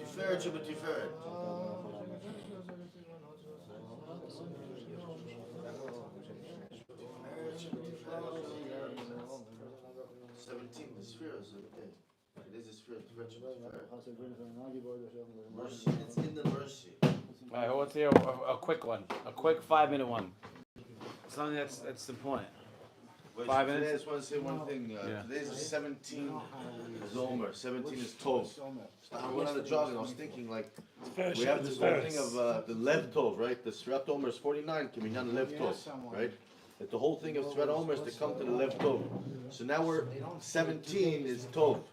תפארת שבתפארת. 17, the spheres of the day. It is a sphere of mercy. It's in the mercy. All right, what's here? A quick one. A quick 5-minute one. Something that's the point. 5 minutes? Today I just want to say one thing. Today's is 17 Zomer. 17 is Tov. So I went on a jog and I was thinking, like, we have this whole thing of the Lev Tov, right? The Sfirat Omer is 49, Kiminyan Lev Tov, right? That the whole thing of Sfirat Omer is to come to the Lev Tov. So now we're 17 is Tov.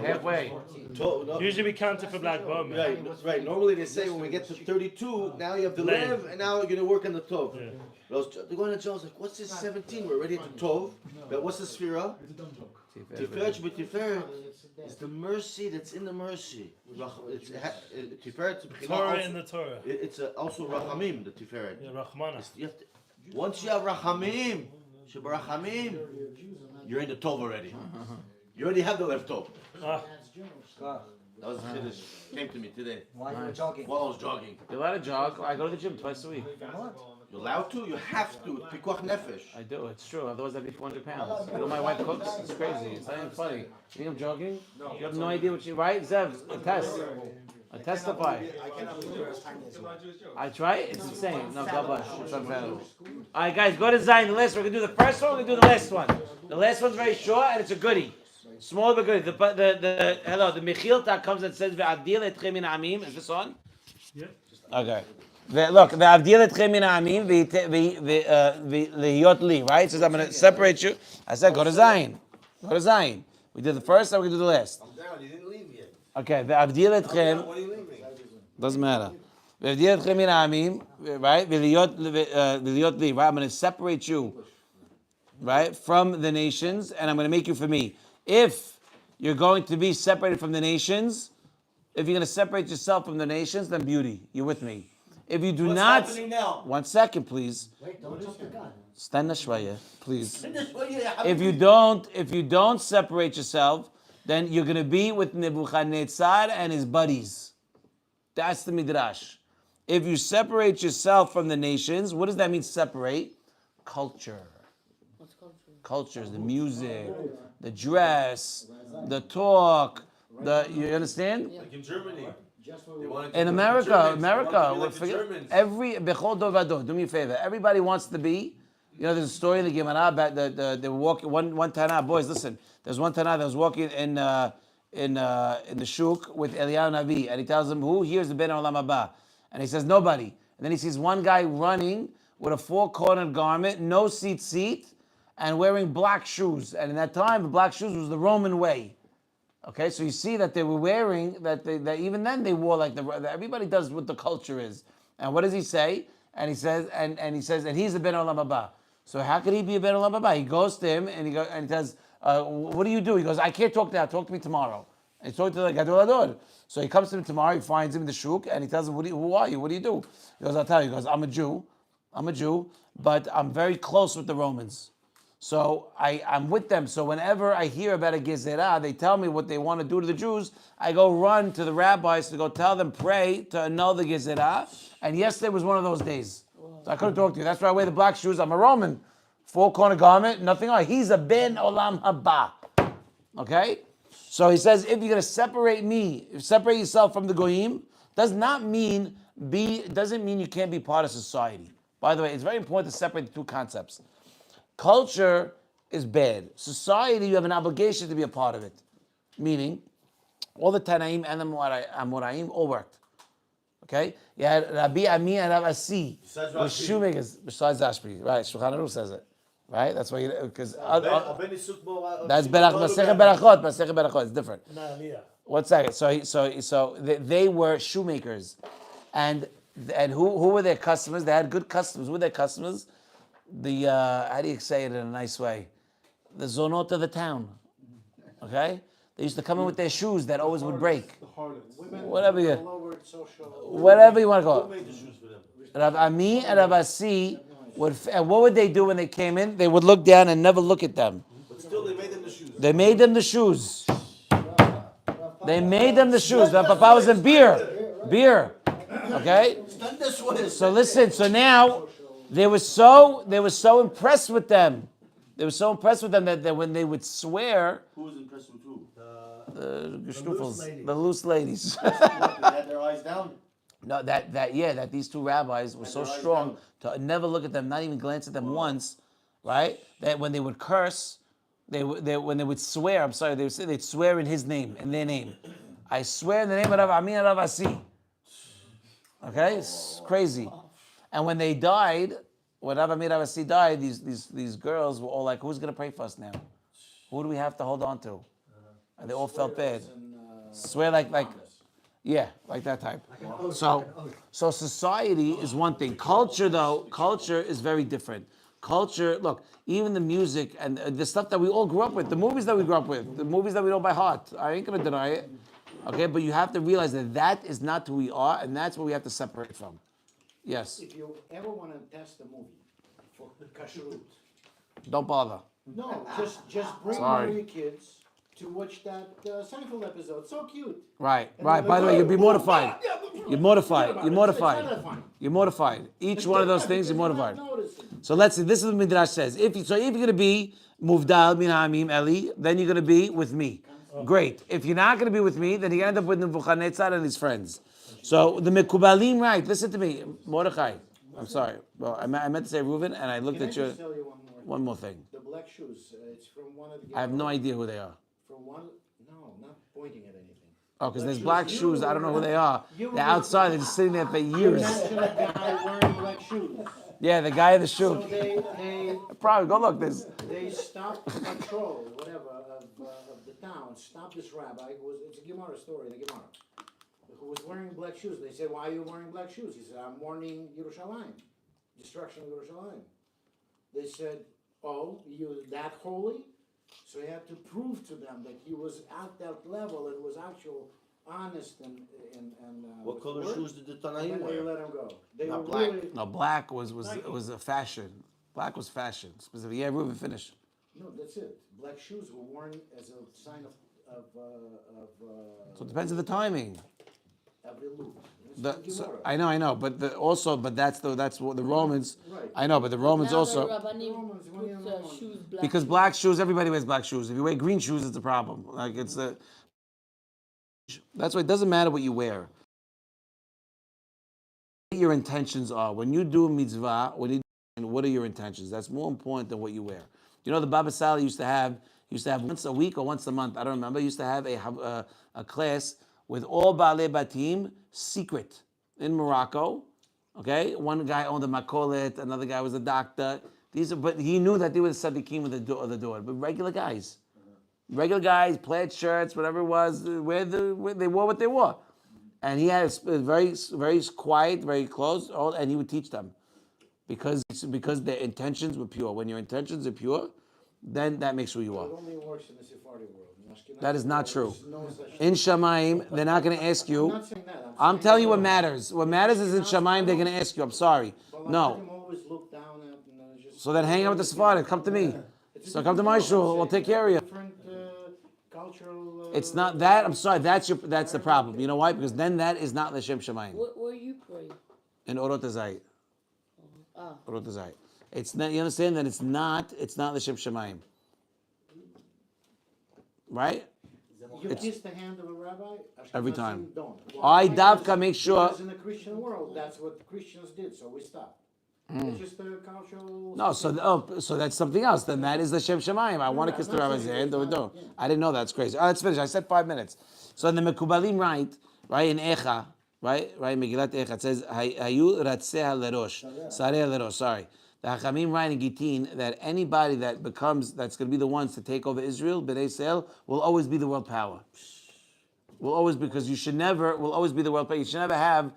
Halfway. Usually we count it for Black Bowman. Right. Normally they say when we get to 32, now you have the Lev, and now you're going to work on the Tov. Yeah. They're going to John's like, what's this 17? We're already at the Tov. But what's the Sphira? Tiferet b'Tiferet is the mercy that's in the mercy. It's Tiferet. Torah in the Torah. It's also Rachamim, the Tiferet. Yeah, Rachmana. Once you have Rachamim, Shebarachamim, you're in the Tov already. You already have the left Tov. That was the Kiddush. Came to me today. While you were jogging. While I was jogging. You're allowed to jog. I go to the gym twice a week. You're allowed to? You have to. It's Pikuach Nefesh. I do. It's true. Otherwise, I'd be 400 pounds. You know, my wife cooks. It's crazy. It's not even funny. You think I'm joking? You have no idea what you right, Zev. Attest. I testify. I try it. It's insane. No, God bless. It's unfathomable. All right, guys, go to Zion. The last. We're gonna do the first one. We're gonna do the last one. The last one's very short and it's a goodie. Small but goodie. The Mechilta comes and says ve'avdil etchem min amim. Is this on? Yeah. Okay. Look, ve'avdil etchem min amim ve'lehiyot li. Right? It says I'm gonna separate you. I said go to Zion. Go to Zion. We did the first. Now we're gonna do the last. I'm down. You didn't leave yet. Okay. Ve'avdil etchem. What are you leaving? Doesn't matter. Ve'avdil etchem min amim. Right? Ve'lehiyot li. Right? I'm gonna separate you. Right? From the nations, and I'm gonna make you for me. If you're going to be separated from the nations, if you're going to separate yourself from the nations, then beauty. You're with me. If you do not... What's happening now? 1 second, please. Wait, don't jump the gun. Stand shvaya, please. If you don't separate yourself, then you're going to be with Nebuchadnezzar and his buddies. That's the midrash. If you separate yourself from the nations, what does that mean, separate? Culture. What's culture? Culture is the music, the dress, the talk, you understand? Like in Germany. In America, every bechol dovado. Do me a favor. Everybody wants to be. You know, there's a story in the Gemara about they were walking. One Tana, boys, listen. There's one Tana that was walking in the shuk with Eliyahu Navi, and he tells him, "Who here's the Ben Olam Haba?" And he says, "Nobody." And then he sees one guy running with a 4-cornered garment, no seat, and wearing black shoes. And in that time, the black shoes was the Roman way. Okay, so you see that they were wearing, that even then they wore like everybody does what the culture is. And what does he say? And he says, and he's the Ben Olam Haba. So how could he be a Ben Olam Haba? He goes to him and he says, what do you do? He goes, I can't talk now, talk to me tomorrow. And he's talking to the Gadol Ador. So he comes to him tomorrow, he finds him in the shuk, and he tells him, who are you? What do you do? He goes, I'll tell you. He goes, I'm a Jew, but I'm very close with the Romans. So I'm with them. So whenever I hear about a gezerah, they tell me what they want to do to the Jews. I go run to the rabbis to go tell them, pray to annul the gezerah. And yesterday was one of those days. So I couldn't talk to you. That's why I wear the black shoes. I'm a Roman. 4-corner garment, nothing on. He's a Ben Olam Haba. Okay? So he says, if you're going to separate yourself from the Goyim, doesn't mean you can't be part of society. By the way, it's very important to separate the two concepts. Culture is bad. Society, you have an obligation to be a part of it. Meaning, all the Tanaim and the Amoraim all worked. Okay? You had Rabbi Ami and Rabbi Asi. The shoemakers, besides Ashby. Right, Shulchan Aruch says it. Right? That's why because that's Berachot. It's different. 1 second. So they were shoemakers. And who were their customers? They had good customers. Who were their customers? How do you say it in a nice way? The zonot of the town. Okay? They used to come in with their shoes that always would break. Whatever you want to call it. Rav Ami and Rav Asi And what would they do when they came in? They would look down and never look at them. But still, they made them the shoes. They made them the shoes. They made them the shoes. The papa was in beer. Okay. So listen. So now they were so impressed with them. They were so impressed with them that when they would swear, Who was impressed with who? the loose ladies. They had their eyes down. No, that these two rabbis were so strong to never look at them, not even glance at them once, right? That when they would curse, when they would swear, I'm sorry, they'd swear in his name, in their name. I swear in the name of Rav Amin Rav Asi. Okay, it's crazy. And when they died, when Rav Amin Rav Asi died, these girls were all like, "Who's gonna pray for us now? Who do we have to hold on to?" And they all felt bad. Swear like that type. So society is one thing. Culture is very different. Culture, look, even the music and the stuff that we all grew up with, the movies that we grew up with, the movies that we know by heart. I ain't gonna deny it. Okay, but you have to realize that is not who we are, and that's what we have to separate from. Yes. If you ever want to test a movie for kashrut, Don't bother. no, just bring Sorry. all your kids to watch that Seinfeld episode. So cute. Right. And By they're the way, like, you'll be "Oh, mortified. yeah, You're mortified. It's You're not mortified. that funny. You're mortified. Each one of those things, you're mortified. Not noticing. So let's see. This is what Midrash says. If you're going to be Muvdal min Hamim Eli, then you're going to be with me. Great. If you're not going to be with me, then you're going to end up with Nebuchadnezzar and his friends. So the Mekubalim, right? Listen to me, Mordechai. I'm sorry. Well, I meant to say Reuven, and I looked Can I at you. just tell you One more thing. The black shoes. It's from one of the. I have no idea who they are. From one. No, not pointing at anything. Oh, because there's black shoes. I don't know who they are. You They're outside. They're just sitting there for years. Mention a guy wearing black shoes. Yeah, the guy in the So shoe. they Probably go look. they stopped the patrol, whatever, of the town. Stopped this rabbi who was. It's a Gemara story. The Gemara. Who was wearing black shoes? They said, "Why are you wearing black shoes?" He said, "I'm warning Yerushalayim, destruction of Yerushalayim." They said, "Oh, you that holy?" So he had to prove to them that he was at that level and was actual honest and What color word. shoes did the And Tanaim then they wear? let him go. They Not were black. really No, black was a fashion. Black was fashion. Specifically. Yeah, Reuven, finish. no. That's it. Black shoes were worn as a sign of So it depends on the timing. Evilut. I know, but that's what the Romans. Right. I know, but the Romans Now also the Rabbanim Romans, when you put know- shoes black. because black shoes. Everybody wears black shoes. If you wear green shoes, it's a problem. Like it's a. That's why it doesn't matter what you wear. What your intentions are when you do a mitzvah. What are your intentions? That's more important than what you wear. You know, the Baba Sali used to have once a week or once a month. I don't remember. Used to have a class with all Baalei Batim, secret, in Morocco. Okay, one guy owned a makolet, another guy was a doctor. But he knew that they were the tzaddikim of the door. But regular guys, plaid shirts, whatever it was, they wore what they wore. And he had a very, very quiet, very close, and he would teach them. Because their intentions were pure. When your intentions are pure, then that makes who you are. It only works in the Sephardi world. In Ashkenazi That is not world, true. there's no such In thing. Shamaim, they're not going to ask I'm you. not saying that. I'm saying telling you that what matters. What matters is in Shamaim, they're going to ask you. I'm sorry. But No. I'm always looked down at and just. So then hang out with the Sephardi. Come to me. It's a So come to different my world, shul. I'm We'll saying. take care of you. Different cultural. It's not that. I'm sorry. That's the problem. You know why? Because then that is not L'Shem Shemaim. Where you pray? In Orot Hazayit. Ah. Orot Hazayit. It's not. You understand that it's not L'Shem Shemaim. Right? You kiss the hand of a rabbi. Every Ashkenazim time. Don't. I Why? davka make sure. Because in the Christian world, that's what Christians did, so we stopped. It's just a cultural. No, so that's something else. Then that is L'Shem Shemaim. I want to kiss the rabbi's hand. Don't. I didn't know that's crazy. Let's finish. I said 5 minutes. So in the Mekubalim, right in Echa, right, Megillat Echa, it says Hayu Ratzeh Lerosh, Sareh Lerosh. Sorry. The Hachamim write in Gittin that anybody that's going to be the ones to take over Israel, Bnei Israel, will always be the world power. Will always, because will always be the world power. You should never have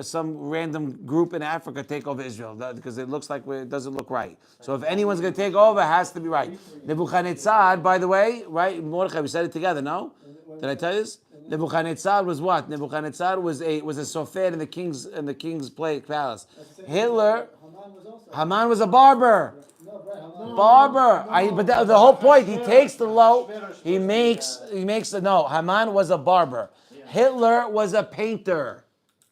some random group in Africa take over Israel, because it looks like it doesn't look right. So if anyone's going to take over, it has to be right. Nebuchadnezzar, by the way, right, Mordechai, we said it together, no? Did I tell you this? Nebuchadnezzar was what? Nebuchadnezzar was a sofer in the king's palace. Hitler, Haman was a barber. Barber. But the whole point, he takes the low, he makes Haman was a barber. Hitler was a painter.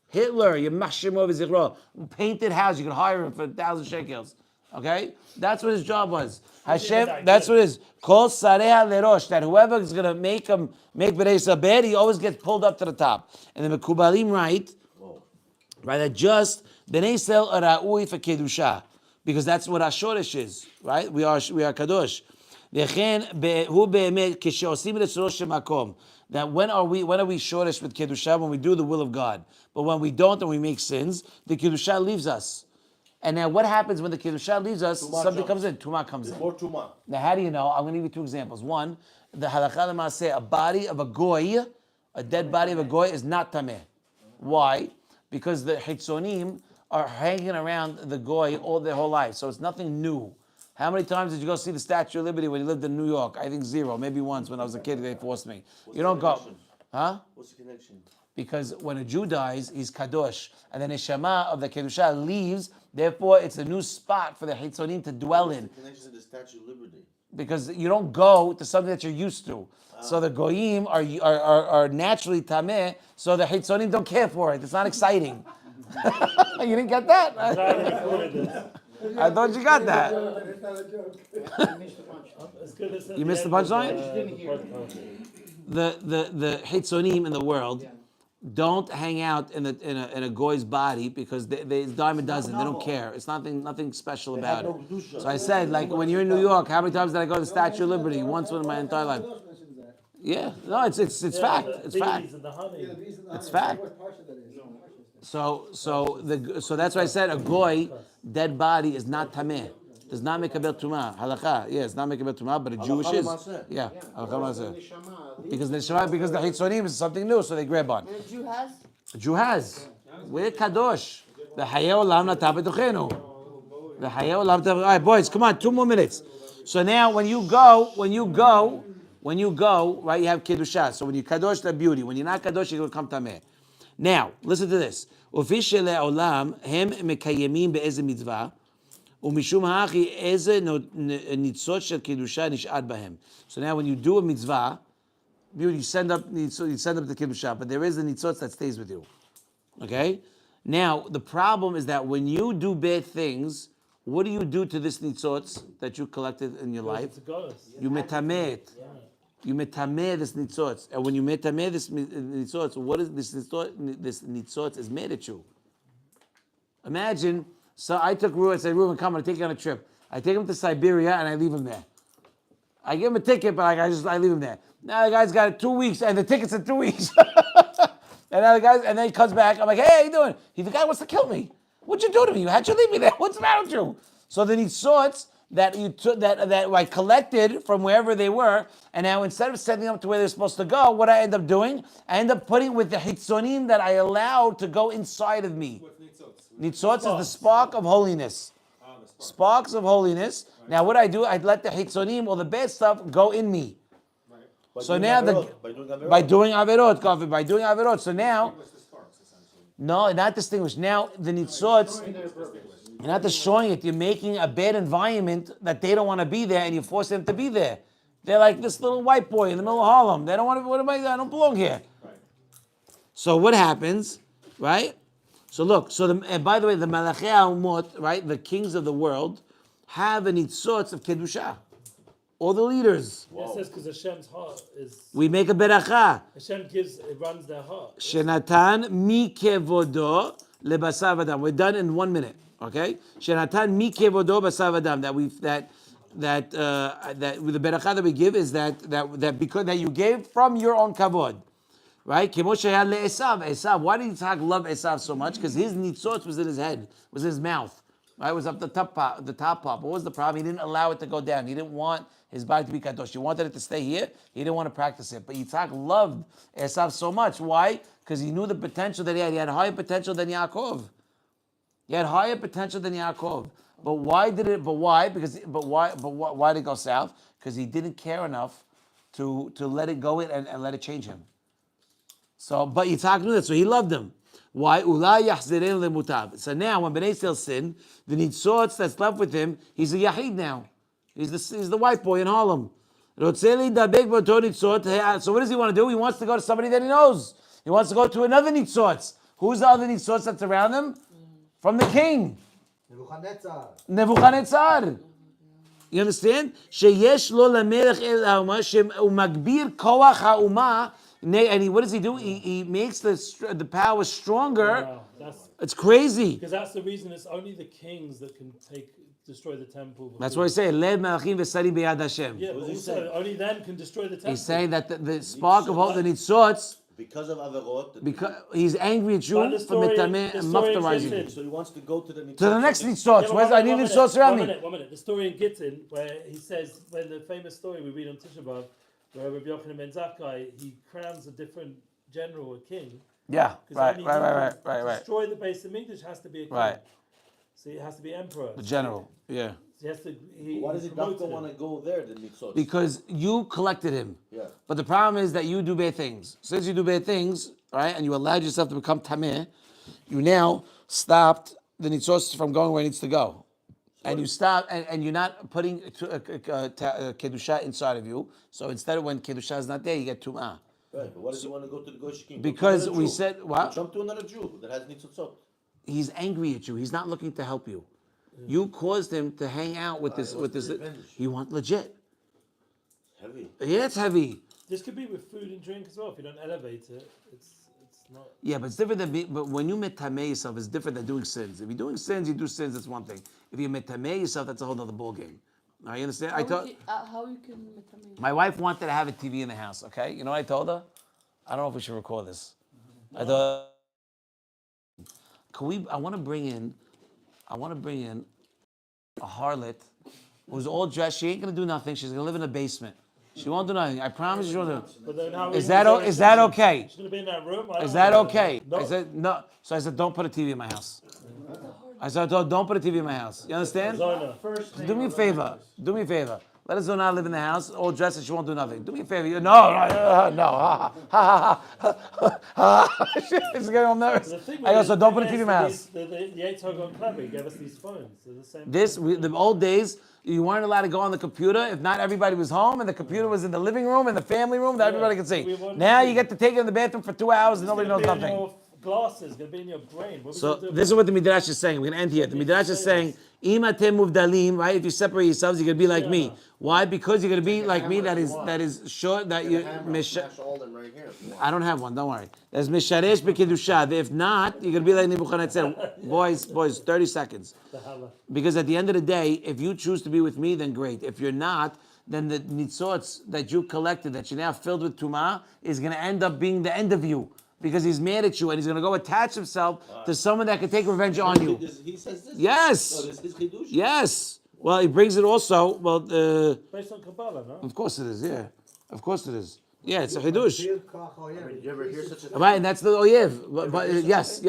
Hitler, you mashim over zichro, painted house, you could hire him for 1,000 shekels. Okay? That's what his job was. Hashem, that's what it is. Kol sareha lerosh, that whoever is going to make B'nai Sabed, he always gets pulled up to the top. And the Mekubalim write, that just B'nai Yisrael are ra'ui for Kedusha. Because that's what our shoresh is, right? We are kadosh. That when are we shoresh with kedusha? When we do the will of God. But when we don't and we make sins, the kedusha leaves us. And now what happens when the kedusha leaves us? Something comes in, tuma comes in. More tuma. Now how do you know? I'm going to give you two examples. One, the halakha l'maaseh, a body of a goy, a dead body of a goy is not tameh. Why? Because the hitzonim are hanging around the goy all their whole life, so it's nothing new. How many times did you go see the Statue of Liberty when you lived in New York? I think 0, maybe once when I was a kid. They forced me. You don't go, huh? What's the connection? Because when a Jew dies, he's kadosh, and the neshama of the kedusha leaves. Therefore, it's a new spot for the hitzonim to dwell in. What's the connection to the Statue of Liberty? Because you don't go to something that you're used to. So the goyim are naturally tameh. So the hitzonim don't care for it. It's not exciting. You didn't get that? I thought you got that. You missed the punchline? The hitzonim in the world don't hang out in a goy's body because they dime a dozen. They don't care. It's nothing special about it. So I said, like when you're in New York, how many times did I go to the Statue of Liberty? Once in my entire life. Yeah, no, it's fact. It's fact. It's fact. So that's why I said a goy dead body is not tameh. Does not make a bel tumah. Halakha, yeah, it's not make a bel tumah, but a Jewish is. Yeah, because the hitzonim is something new, so they grab on. And a Jew has? A Jew has. We're kadosh. The hayeh olam natah b'tochenu. The hayeh olam natah. All right, boys, come on, 2 more minutes. So now, when you go, right, you have kedusha. So when you kadosh, the beauty. When you're not kadosh, you're going to come tameh. Now, listen to this. So now, when you do a mitzvah, you send up the kedusha, but there is a nitzot that stays with you. Okay? Now, the problem is that when you do bad things, what do you do to this nitzot that you collected in your life? You metameh it. You metameh this nitzot, and when you metameh this nitzot, what is this nitzot? This nitzot is mad at you. Imagine, so I took Ruben and said, Ruben, come, I'm going to take you on a trip. I take him to Siberia and I leave him there. I give him a ticket, but I leave him there. Now the guy's got 2 weeks, and the ticket's in 2 weeks. And then he comes back. I'm like, hey, how you doing? The guy wants to kill me. What'd you do to me? How'd you leave me there? What's the matter with you? So the nitzots that you took that I collected from wherever they were, and now instead of sending them to where they're supposed to go, what I end up doing, I end up putting with the hitzonim that I allowed to go inside of me. Nitzots is the spark of holiness. Sparks of holiness. Right. Now what I do, I let the hitzonim, all the bad stuff, go in me. Right. So now by doing averot. So now, no, not distinguished. Now the nitzots, you're not destroying it. You're making a bad environment that they don't want to be there, and you force them to be there. They're like this little white boy in the middle of Harlem. They don't want to. I don't belong here. Right. So what happens, right? So look. And by the way, the Malachei Umot, right, the kings of the world, have a nitzots of kedusha. All the leaders. It says because Hashem's heart is. We make a beracha. Hashem it runs their heart. Shenatan mi kevodo lebasar v'adam. We're done in 1 minute. Okay. Shenatan mi kevodo basar v'adam. That with the beracha that we give is that because that you gave from your own kavod. Right? Esav. Why did Yitzhak love Esav so much? Because his nitzot was in his head, was in his mouth. Right? It was up the top part. What was the problem? He didn't allow it to go down. He didn't want his body to be kadosh. He wanted it to stay here. He didn't want to practice it. But Yitzhak loved Esav so much. Why? Because he knew the potential that he had. He had higher potential than Yaakov. But why did it? But why? Why did it go south? Because he didn't care enough to let it go in and let it change him. So, but Yitzhak knew that, so he loved him. Why? Ulai yachzirein lemutav. So now, when Bnei Israel sin, the nitzotz that's left with him, he's a yahid now. He's the white boy in Harlem. So what does he want to do? He wants to go to somebody that he knows. He wants to go to another nitzotz. Who's the other nitzotz that's around him? From the king. Nebuchadnezzar. You understand? Sheyesh lo lamelech el ha'uma u'magbir koach ha'uma. And what does he do? He makes the power stronger. Wow, It's crazy. because that's the reason it's only the kings that can destroy the temple. That's what I say. Lev melachim v'sari b'yad Hashem. Yeah, but also only them can destroy the temple. He's saying that the spark of hope, the nitzotz, because of Averot. because he's angry at you But the for story- mitameh the and story in maftarizing you. Gittin- So he wants to go to the To the next Yeah, nitzotz. but Where's I need nitzotz around me? One minute. The story in Gittin where he says, when the famous story we read on Tisha B'Av, where Rabbi Yochanan ben Zakkai, he crowns a different general, a king. Yeah, 'Cause right. To destroy the base of English has to be a king. Right. So it has to be emperor. The general. Yeah. He has to. Why does he promoted don't him. want to go there, the Nitzotz? Because you collected him. Yeah. But the problem is that you do bad things. Since you do bad things, right, and you allowed yourself to become tameh, you now stopped the nitzos from going where it needs to go. And you stop, and you're not putting kedusha inside of you. So instead of when kedusha is not there, you get tumah. Right, but why does he want to go to the Goyish king? Because we said, what? Jump to another Jew that has Nitzotzot. He's angry at you. He's not looking to help you. You caused him to hang out with this. revenge. You want legit. Heavy. Yeah, it's heavy. This could be with food and drink as well. If you don't elevate it, it's not. Yeah, but it's different than but when you metameh yourself, it's different than doing sins. If you're doing sins, you do sins, that's one thing. If you metameh yourself, that's a whole other ball game. Now you understand? How you can metameh? My wife wanted to have a TV in the house, okay? You know what I told her? I don't know if we should record this. I thought, I want to bring in a harlot who's all dressed. She ain't going to do nothing. She's going to live in the basement. She won't do nothing. I promise you she won't do. But then how Is that okay? She's gonna be in that room. Is that okay? No. I said, no. So I said, don't put a TV in my house. I said, don't put a TV in my house. You understand? Zona. Do me a favor. Do me a favor. Let us not live in the house, all dressed, and she won't do nothing. Do me a favor. No. She's getting all nervous. The thing I go, with so don't put a TV in my house. The Yates got clever. He gave us these phones. They're the same. The old days, you weren't allowed to go on the computer if not everybody was home, and the computer was in the living room, in the family room, that everybody could see. Now you get to take it in the bathroom for 2 hours and nobody knows nothing. Your glasses gonna be in your brain. So this is what the Midrash is saying. We're gonna end here. The Midrash is saying, "Im atem muvdalim," right? If you separate yourselves, you're gonna be like me. Why? Because you're gonna be like me. That is short. That you Smash all them right here. I don't have one. Don't worry. There's misharesh bekedusha. If not, you're gonna be like Nebuchadnezzar. Boys, 30 seconds. Because at the end of the day, if you choose to be with me, then great. If you're not, then the nitzotz that you collected, that you're now filled with tumah, is gonna end up being the end of you. Because he's mad at you and he's going to go attach himself to someone that can take revenge on you. He says this? Yes. So this is Kedoshim? Yes. Well, he brings it also. Well, based on Kabbalah, no? of course it is. Yeah. Of course it is. Yeah, it's a chidush. Did you ever hear such a thing? Right, and that's the oyev. But yes.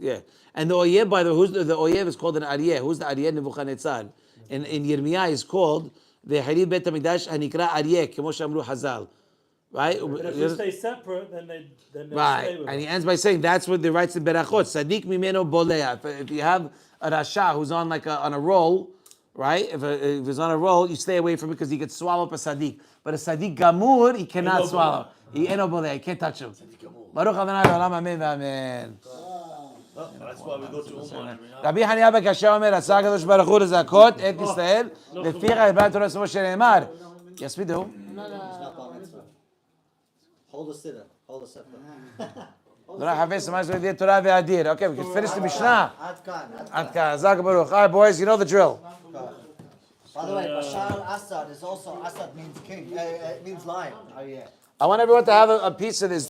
Yeah. And the oyev, by the way, the oyev is called an aryeh. Who's the aryeh? Nebuchadnezzar. In Yirmiyah is called the Harib Bet Hamikdash Hanikra Aryeh, Kemo Shamru Hazal. Right? But if we stay separate, then they Right, stay with and he us. ends by saying that's what the writes in Berachot. Sadiq mimeno bolea. If you have a Rasha who's on on a roll, right? If he's on a roll, you stay away from it because he could swallow up a Sadiq. But a Sadiq gamur, he cannot swallow. He eno bolea. You can't touch him. Baruch Adonai Olam Amen Amen. That's why we go to Umar. רבי חניה בן קשיא אומר, עשה הקדוש ברוך הוא לזכות את ישראל, לפיכך דבר תורה כמו שנאמר. Yes, we do. Hold the sitter. Hold the scepter. תורה חפש מה שזה יהיה תורה ואדיר. Okay, we can finish the Mishnah. Ad kan. עד כאן, חזק וברוך. All right, boys, you know the drill. By the way, Bashar al-Assad is also, Assad means king, it means lion. Oh yeah. I want everyone to have a piece of this.